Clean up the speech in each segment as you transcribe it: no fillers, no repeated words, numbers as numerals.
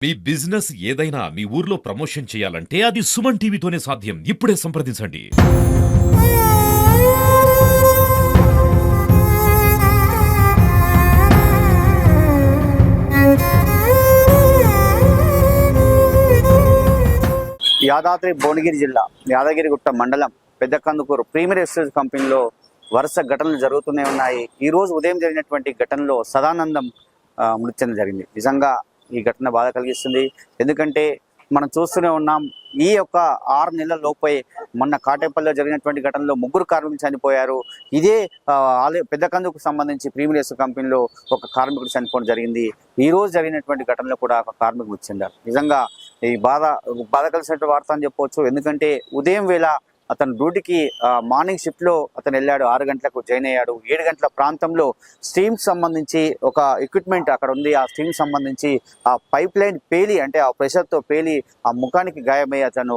మీ business ఏదైనా మీ ఊర్లో promotion చేయాలంటే అది సుమన్ టీవీతోనే సాధ్యం. ఇప్పుడే సంప్రదించండి. యాదాద్రి భువనగిరి జిల్లా యాదగిరిగుట్ట మండలం పెద్దకందుకూరు ప్రీమియర్ ఎస్టేట్ కంపెనీలో వరుస ఘటనలు జరుగుతూనే ఉన్నాయి. ఈ రోజు ఉదయం జరిగినటువంటి ఘటనలో సదానందం మృతి చెందడం జరిగింది. నిజంగా ఈ ఘటన బాధ కలిగిస్తుంది. ఎందుకంటే మనం చూస్తూనే ఉన్నాం, ఈ యొక్క 6 నెలల లోపే మొన్న కాటేపల్లిలో జరిగినటువంటి ఘటనలో 3 కార్మికులు చనిపోయారు. ఇదే పెద్దకందుకు సంబంధించి ప్రీమియర్ ఎస్టేట్ కంపెనీలో ఒక కార్మికుడు చనిపోవడం జరిగింది. ఈ రోజు జరిగినటువంటి ఘటనలో కూడా ఒక కార్మికుడు మృతి చెందారు. నిజంగా ఈ బాధ కలిసినటువంటి వార్త అని చెప్పవచ్చు. ఎందుకంటే ఉదయం వేళ అతను డ్యూటీకి మార్నింగ్ షిఫ్ట్ లో అతను వెళ్ళాడు. 6 గంటలకు జాయిన్ అయ్యాడు. 7 గంటల ప్రాంతంలో స్టీమ్ సంబంధించి ఒక ఎక్విప్మెంట్ అక్కడ ఉంది. ఆ స్టీమ్ సంబంధించి ఆ పైప్ లైన్ పేలి, అంటే ఆ ప్రెషర్ తో పేలి ఆ ముఖానికి గాయమై అతను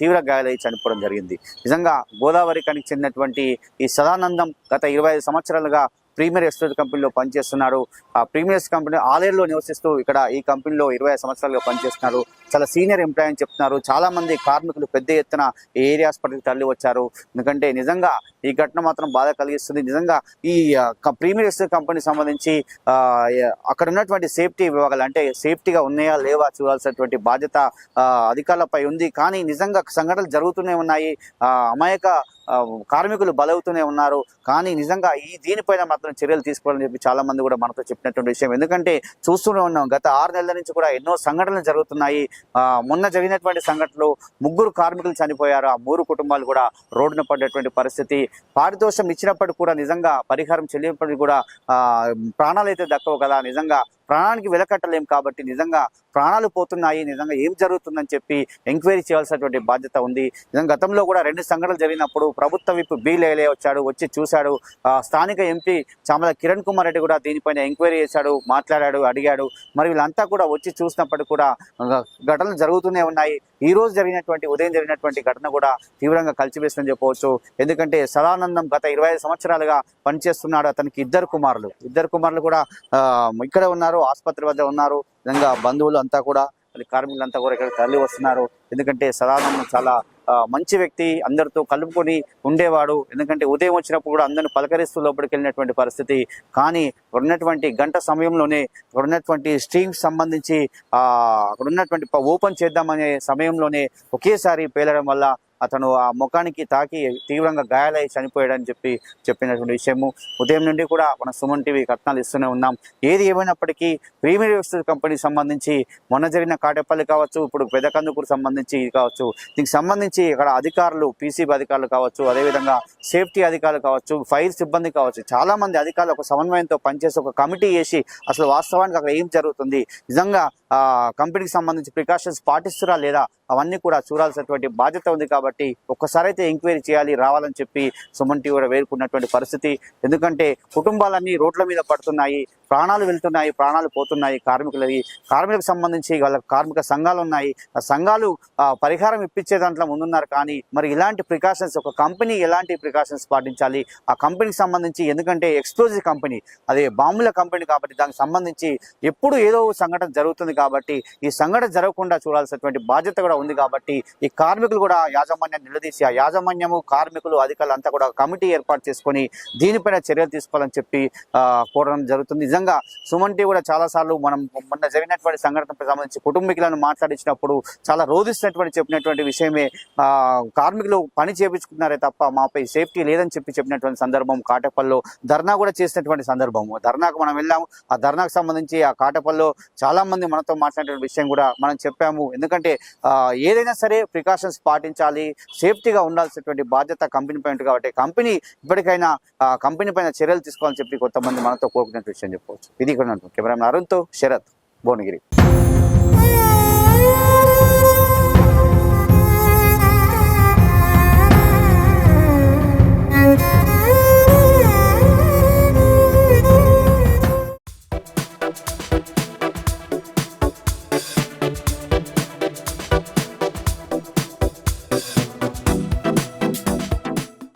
తీవ్ర గాయాలై చనిపోవడం జరిగింది. నిజంగా గోదావరి కనికి చెందినటువంటి ఈ సదానందం గత 25 సంవత్సరాలుగా ప్రీమియర్ ఎస్టేట్ కంపెనీలో పనిచేస్తున్నారు. ఆ ప్రీమియర్స్ కంపెనీ ఆలేరులో నివసిస్తూ ఇక్కడ ఈ కంపెనీలో 20 సంవత్సరాలుగా పనిచేస్తున్నారు. చాలా సీనియర్ ఎంప్లాయ్ అని చెప్తున్నారు. చాలా మంది కార్మికులు పెద్ద ఎత్తున ఈ ఏరియా హాస్పిటల్కి తరలి వచ్చారు. ఎందుకంటే నిజంగా ఈ ఘటన మాత్రం బాధ కలిగిస్తుంది. నిజంగా ఈ ప్రీమియర్ ఎస్టేట్ కంపెనీకి సంబంధించి అక్కడ ఉన్నటువంటి సేఫ్టీ విభాగాలు, అంటే సేఫ్టీగా ఉన్నాయా లేవా చూడాల్సినటువంటి బాధ్యత అధికారులపై ఉంది. కానీ నిజంగా సంఘటనలు జరుగుతూనే ఉన్నాయి. అమాయక కార్మికులు బలవుతూనే ఉన్నారు. కానీ నిజంగా దీనిపైన మాత్రం చర్యలు తీసుకోవాలని చెప్పి చాలా మంది కూడా మనతో చెప్పినటువంటి విషయం. ఎందుకంటే చూస్తూనే ఉన్నాం, గత 6 నెలల నుంచి కూడా ఎన్నో సంఘటనలు జరుగుతున్నాయి. మొన్న జరిగినటువంటి సంఘటనలో 3 కార్మికులు చనిపోయారు. ఆ 3 కుటుంబాలు కూడా రోడ్డున పడ్డటువంటి పరిస్థితి. పారితోషం ఇచ్చినప్పటికీ కూడా నిజంగా పరిహారం చెల్లినప్పటికీ కూడా ప్రాణాలు అయితే దక్కవు కదా. నిజంగా ప్రాణానికి వెలకట్టలేం. కాబట్టి నిజంగా ప్రాణాలు పోతున్నాయి, నిజంగా ఏం జరుగుతుందని చెప్పి ఎంక్వైరీ చేయాల్సినటువంటి బాధ్యత ఉంది. నిజంగా గతంలో కూడా 2 సంఘటనలు జరిగినప్పుడు ప్రభుత్వ విప్ బి లేలే వచ్చి చూశాడు. స్థానిక ఎంపీ చామల కిరణ్ కుమార్ రెడ్డి కూడా దీనిపైన ఎంక్వైరీ చేశాడు, మాట్లాడాడు, అడిగాడు. మరి వీళ్ళంతా కూడా వచ్చి చూసినప్పటికీ కూడా ఘటనలు జరుగుతూనే ఉన్నాయి. ఈ రోజు ఉదయం జరిగినటువంటి ఘటన కూడా తీవ్రంగా కలిసివేస్తుందని చెప్పవచ్చు. ఎందుకంటే సదానందం గత 25 సంవత్సరాలుగా పనిచేస్తున్నాడు. అతనికి 2 కుమారులు కూడా ఇక్కడ ఉన్నారు, ఆసుపత్రి వద్ద ఉన్నారు. నిజంగా బంధువులు అంతా కూడా, కార్మికులంతా కూడా ఇక్కడ తరలి వస్తున్నారు. ఎందుకంటే సదానందం చాలా మంచి వ్యక్తి, అందరితో కలుపుకొని ఉండేవాడు. ఎందుకంటే ఉదయం వచ్చినప్పుడు కూడా అందరిని పలకరిస్తూ లోపలికి వెళ్ళినటువంటి పరిస్థితి. కానీ ఉన్నటువంటి గంట సమయంలోనే ఉన్నటువంటి స్ట్రీమ్ సంబంధించి అక్కడ ఉన్నటువంటి ఓపెన్ చేద్దామనే సమయంలోనే ఒకేసారి పేలడం వల్ల అతను ఆ ముఖానికి తాకి తీవ్రంగా గాయాలై చనిపోయాడని చెప్పినటువంటి విషయము. ఉదయం నుండి కూడా మన సుమన్ టీవీ కథనాలు ఇస్తూనే ఉన్నాం. ఏది ఏమైనప్పటికీ ప్రీమియర్ ఎస్టేట్ కంపెనీకి సంబంధించి మొన్న జరిగిన కాటేపల్లి కావచ్చు, ఇప్పుడు పెద్దకందుకూరు సంబంధించి కావచ్చు, దీనికి సంబంధించి ఇక్కడ అధికారులు, పీసీబీ అధికారులు కావచ్చు, అదేవిధంగా సేఫ్టీ అధికారులు కావచ్చు, ఫైర్ సిబ్బంది కావచ్చు, చాలా మంది అధికారులు ఒక సమన్వయంతో పనిచేసి ఒక కమిటీ వేసి అసలు వాస్తవానికి అక్కడ ఏం జరుగుతుంది, నిజంగా కంపెనీకి సంబంధించి ప్రికాషన్స్ పాటిస్తురా లేదా అవన్నీ కూడా చూడాల్సినటువంటి బాధ్యత ఉంది. కాబట్టి ఒక్కసారి అయితే ఎంక్వైరీ చేయాలి, రావాలని చెప్పి సుమన్ టీవీ కూడా వేరుకున్నటువంటి పరిస్థితి. ఎందుకంటే కుటుంబాలన్నీ రోడ్ల మీద పడుతున్నాయి, ప్రాణాలు వెళ్తున్నాయి, ప్రాణాలు పోతున్నాయి కార్మికులకు సంబంధించి వాళ్ళ కార్మిక సంఘాలు ఉన్నాయి. ఆ సంఘాలు పరిహారం ఇప్పించే దాంట్లో ముందున్నారు. కానీ మరి ఇలాంటి ప్రికాషన్స్, ఒక కంపెనీ ఎలాంటి ప్రికాషన్స్ పాటించాలి ఆ కంపెనీకి సంబంధించి? ఎందుకంటే ఎక్స్ప్లోజివ్ కంపెనీ, అదే బాంబుల కంపెనీ కాబట్టి దానికి సంబంధించి ఎప్పుడు ఏదో సంఘటన జరుగుతుంది. కాబట్టి ఈ సంఘటన జరగకుండా చూడాల్సినటువంటి బాధ్యత కూడా ఉంది. కాబట్టి ఈ కార్మికులు కూడా యాజమాన్యాన్ని నిలదీసి, ఆ యాజమాన్యము, కార్మికులు, అధికారులు అంతా కూడా కమిటీ ఏర్పాటు చేసుకొని దీనిపైన చర్యలు తీసుకోవాలని చెప్పి కోరడం జరుగుతుంది. నిజంగా సుమన్ టీవీ కూడా చాలాసార్లు మనం మొన్న జరిగినటువంటి సంఘటనకు సంబంధించి కుటుంబీకులను మాట్లాడించినప్పుడు చాలా చెప్పినటువంటి విషయమే, కార్మికులు పని చేయించుకున్నారే తప్ప మాపై సేఫ్టీ లేదని చెప్పినటువంటి సందర్భం. కాటేపల్లిలో ధర్నా కూడా చేసినటువంటి సందర్భము. ధర్నాకు మనం వెళ్ళాము. ఆ ధర్నాకు సంబంధించి ఆ కాటేపల్లిలో చాలా మంది మనతో మాట్లాడిన విషయం కూడా మనం చెప్పాము. ఎందుకంటే ఏదైనా సరే ప్రికాషన్స్ పాటించాలి, సేఫ్టీగా ఉండాల్సినటువంటి బాధ్యత కంపెనీ పైన ఉంటుంది. కాబట్టి కంపెనీ ఇప్పటికైనా కంపెనీ పైన చర్యలు తీసుకోవాలని చెప్పి కొంతమంది మనతో కోరుకునే విషయం చెప్పవచ్చు. ఇది ఇక్కడ కెమెరామెన్ అరుణ్తో శరత్, భువనగిరి.